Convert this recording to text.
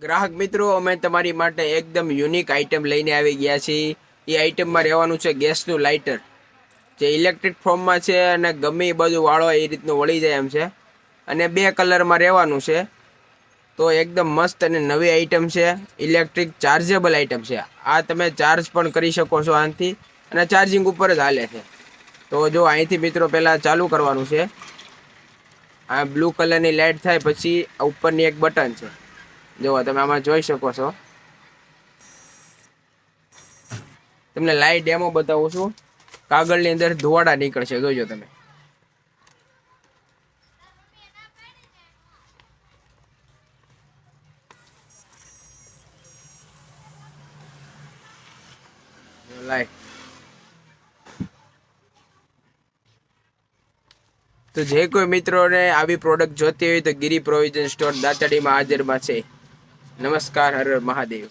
ગ્રાહક મિત્રો, અમે તમારી માટે એકદમ યુનિક આઇટમ લઈને આવી ગયા છીએ. એ આઇટમમાં રહેવાનું છે ગેસનું લાઇટર, જે ઇલેક્ટ્રિક ફોર્મમાં છે અને ગમે એ બાજુ વાળો એ રીતનું વળી જાય એમ છે. અને 2 કલરમાં રહેવાનું છે. તો એકદમ મસ્ત અને નવી આઇટમ છે. ઇલેક્ટ્રિક ચાર્જેબલ આઇટમ છે. આ તમે ચાર્જ પણ કરી શકો છો આનાથી, અને ચાર્જિંગ ઉપર જ હાલે છે. તો જો અહીંથી મિત્રો પહેલાં ચાલુ કરવાનું છે. આ બ્લુ કલરની લાઇટ થાય પછી ઉપરની એક બટન છે, જો તમે આમાં જોઈ શકો છો. તમને લાઈવ ડેમો બતાવું છું. કાગળની અંદર ધુવાડા નીકળશે, જોજો તમે. લાઈવ તો જે કોઈ મિત્રોને આવી પ્રોડક્ટ જોતી હોય તો ગિરી પ્રોવિઝન સ્ટોર દાતડીમાં હાજરમાં છે. નમસ્કાર, હર હર મહાદેવ.